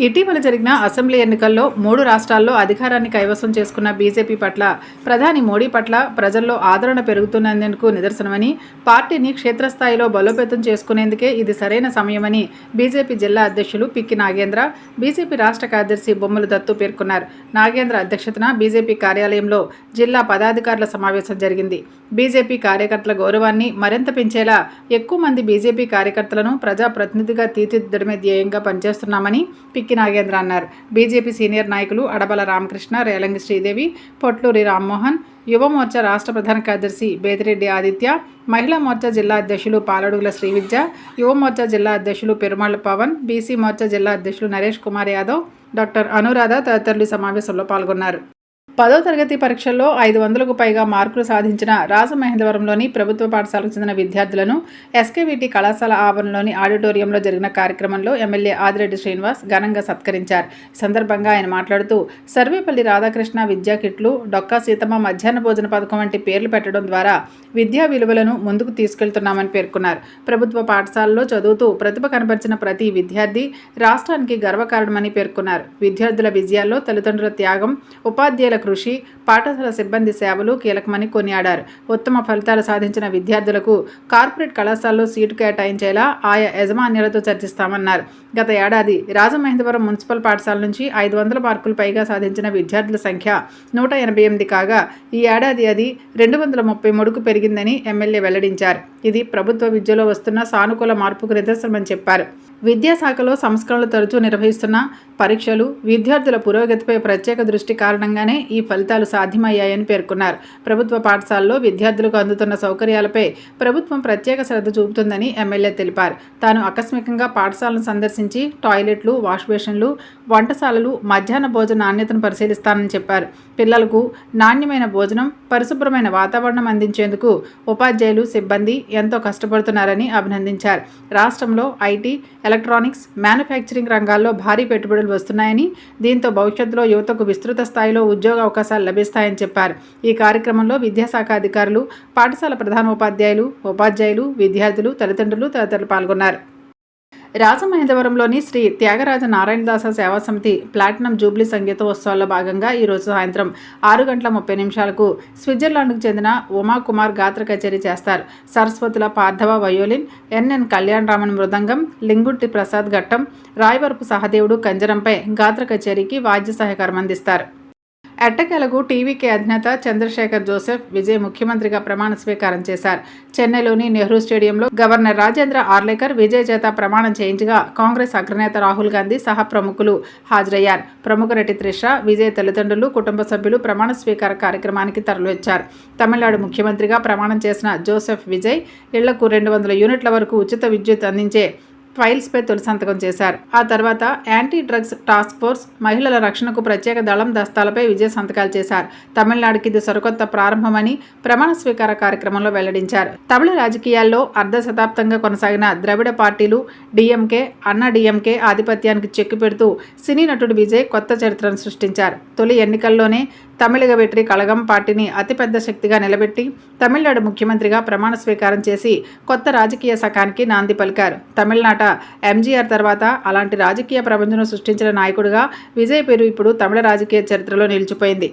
ఇటీవల జరిగిన అసెంబ్లీ ఎన్నికల్లో 3 రాష్ట్రాల్లో అధికారాన్ని కైవసం చేసుకున్న బీజేపీ పట్ల ప్రధాని మోడీ పట్ల ప్రజల్లో ఆదరణ పెరుగుతున్నందుకు నిదర్శనమని, పార్టీని క్షేత్రస్థాయిలో బలోపేతం చేసుకునేందుకే ఇది సరైన సమయమని బీజేపీ జిల్లా అధ్యక్షులు పిక్కి నాగేంద్ర, బీజేపీ రాష్ట్ర కార్యదర్శి బొమ్మల దత్తు పేర్కొన్నారు. నాగేంద్ర అధ్యక్షతన బీజేపీ కార్యాలయంలో జిల్లా పదాధికారుల సమావేశం జరిగింది. బీజేపీ కార్యకర్తల గౌరవాన్ని మరింత పెంచేలా ఎక్కువ మంది బీజేపీ కార్యకర్తలను ప్రజాప్రతినిధిగా తీర్చిదిద్దడమే ధ్యేయంగా పనిచేస్తున్నామని పిక్కి నాగేంద్ర అన్నారు. బీజేపీ సీనియర్ నాయకులు అడబల రామకృష్ణ, రేలంగి శ్రీదేవి, పొట్లూరి రామ్మోహన్, యువ మోర్చా రాష్ట్ర ప్రధాన కార్యదర్శి బేదిరెడ్డి ఆదిత్య, మహిళా మోర్చా జిల్లా అధ్యక్షులు పాలడుగుల శ్రీవిద్య, యువ మోర్చా జిల్లా అధ్యక్షులు పెరుమాళ్ల పవన్, బీసీ మోర్చా జిల్లా అధ్యక్షులు నరేష్ కుమార్ యాదవ్, డాక్టర్ అనురాధ తదితరులు సమావేశంలో పాల్గొన్నారు. 10వ తరగతి పరీక్షల్లో 500కు పైగా మార్కులు సాధించిన రాజమహేంద్రవరంలోని ప్రభుత్వ పాఠశాలకు చెందిన విద్యార్థులను ఎస్కేవిటి కళాశాల ఆవరణలోని ఆడిటోరియంలో జరిగిన కార్యక్రమంలో ఎమ్మెల్యే ఆదిరెడ్డి శ్రీనివాస్ ఘనంగా సత్కరించారు. ఈ సందర్భంగా ఆయన మాట్లాడుతూ సర్వేపల్లి రాధాకృష్ణ విద్యా కిట్లు, డొక్కా సీతమ్మ మధ్యాహ్న భోజన పథకం వంటి పేర్లు పెట్టడం ద్వారా విద్యా విలువలను ముందుకు తీసుకెళ్తున్నామని పేర్కొన్నారు. ప్రభుత్వ పాఠశాలలో చదువుతూ ప్రతిభ కనబరిచిన ప్రతి విద్యార్థి రాష్ట్రానికి గర్వకారణమని పేర్కొన్నారు. విద్యార్థుల విజయాల్లో తల్లిదండ్రుల త్యాగం, ఉపాధ్యాయుల కృషి, పాఠశాల సిబ్బంది సేవలు కీలకమని కొనియాడారు. ఉత్తమ ఫలితాలు సాధించిన విద్యార్థులకు కార్పొరేట్ కళాశాలలో సీటు కేటాయించేలా ఆయా యజమాన్యాలతో చర్చిస్తామన్నారు. గత ఏడాది రాజమహేంద్రవరం మున్సిపల్ పాఠశాల నుంచి 500 మార్కులు పైగా సాధించిన విద్యార్థుల సంఖ్య 188 కాగా ఈ ఏడాది అది 233కు పెరిగిందని ఎమ్మెల్యే వెల్లడించారు. ఇది ప్రభుత్వ విద్యలో వస్తున్న సానుకూల మార్పుకు నిదర్శనమని చెప్పారు. విద్యాశాఖలో సంస్కరణలు తరచూ నిర్వహిస్తున్న పరీక్షలు, విద్యార్థుల పురోగతిపై ప్రత్యేక దృష్టి కారణంగానే ఈ ఫలితాలు సాధ్యమయ్యాయని పేర్కొన్నారు. ప్రభుత్వ పాఠశాలలో విద్యార్థులకు అందుతున్న సౌకర్యాలపై ప్రభుత్వం ప్రత్యేక శ్రద్ధ చూపుతుందని ఎమ్మెల్యే తెలిపారు. తాను ఆకస్మికంగా పాఠశాలను సందర్శించి టాయిలెట్లు, వాష్ బేసిన్లు, వంటశాలలు, మధ్యాహ్న భోజన నాణ్యతను పరిశీలిస్తానని చెప్పారు. పిల్లలకు నాణ్యమైన భోజనం, పరిశుభ్రమైన వాతావరణం అందించేందుకు ఉపాధ్యాయులు, సిబ్బంది ఎంతో కష్టపడుతున్నారని అభినందించారు. రాష్ట్రంలో ఐటీ, ఎలక్ట్రానిక్స్, మ్యానుఫ్యాక్చరింగ్ రంగాల్లో భారీ పెట్టుబడులు వస్తున్నాయని, దీంతో భవిష్యత్తులో యువతకు విస్తృత స్థాయిలో ఉద్యోగ అవకాశాలు లభిస్తాయని చెప్పారు. ఈ కార్యక్రమంలో విద్యాశాఖ అధికారులు, పాఠశాల ప్రధానోపాధ్యాయులు, ఉపాధ్యాయులు, విద్యార్థులు, తల్లిదండ్రులు తదితరులు పాల్గొన్నారు. రాజమహేంద్రవరంలోని శ్రీ త్యాగరాజ నారాయణదాస సేవా సమితి ప్లాటినం జూబ్లీ సంగీతోత్సవాల్లో భాగంగా ఈరోజు సాయంత్రం 6:30 స్విట్జర్లాండ్కు చెందిన ఉమాకుమార్ గాత్ర కచేరీ చేస్తారు. సరస్వతుల పార్థవ వయోలిన్, ఎన్ఎన్ కళ్యాణరామన్ మృదంగం, లింగుట్టి ప్రసాద్ ఘట్టం, రాయవరపు సహదేవుడు కంజరంపై గాత్ర కచేరీకి వాద్య సహకారం అందిస్తారు. ఎట్టకేలకు టీవీకే అధినేత చంద్రశేఖర్ జోసెఫ్ విజయ్ ముఖ్యమంత్రిగా ప్రమాణ స్వీకారం చేశారు. చెన్నైలోని నెహ్రూ స్టేడియంలో గవర్నర్ రాజేంద్ర ఆర్లేకర్ విజయ్ చేత ప్రమాణం చేయించగా కాంగ్రెస్ అగ్రనేత రాహుల్ గాంధీ సహా ప్రముఖులు హాజరయ్యారు. ప్రముఖ నటి త్రిష, విజయ్ తల్లిదండ్రులు, కుటుంబ సభ్యులు ప్రమాణ స్వీకార కార్యక్రమానికి తరలివచ్చారు. తమిళనాడు ముఖ్యమంత్రిగా ప్రమాణం చేసిన జోసెఫ్ విజయ్ ఇళ్లకు 200 యూనిట్ల వరకు ఉచిత విద్యుత్ అందించే ఫైల్స్పై తొలి సంతకం చేశారు. ఆ తర్వాత యాంటీ డ్రగ్స్ టాస్క్ ఫోర్స్, మహిళల రక్షణకు ప్రత్యేక దళం దస్తాలపై విజయ్ సంతకాలు చేశారు. తమిళనాడుకి ఇది సరికొత్త ప్రారంభమని ప్రమాణ స్వీకార కార్యక్రమంలో వెల్లడించారు. తమిళ రాజకీయాల్లో అర్ధ శతాబ్దంగా కొనసాగిన ద్రవిడ పార్టీలు డిఎంకే, అన్నా డిఎంకే ఆధిపత్యానికి చెక్కు పెడుతూ సినీ నటుడు విజయ్ కొత్త చరిత్రను సృష్టించారు. తొలి ఎన్నికల్లోనే తమిళగ వెట్రి కళగం పార్టీని అతిపెద్ద శక్తిగా నిలబెట్టి తమిళనాడు ముఖ్యమంత్రిగా ప్రమాణ స్వీకారం చేసి కొత్త రాజకీయ శకానికి నాంది పలికారు. తమిళనాట ఎంజీఆర్ తర్వాత అలాంటి రాజకీయ ప్రపంచం సృష్టించిన నాయకుడిగా విజయ్ పేరు ఇప్పుడు తమిళ రాజకీయ చరిత్రలో నిలిచిపోయింది.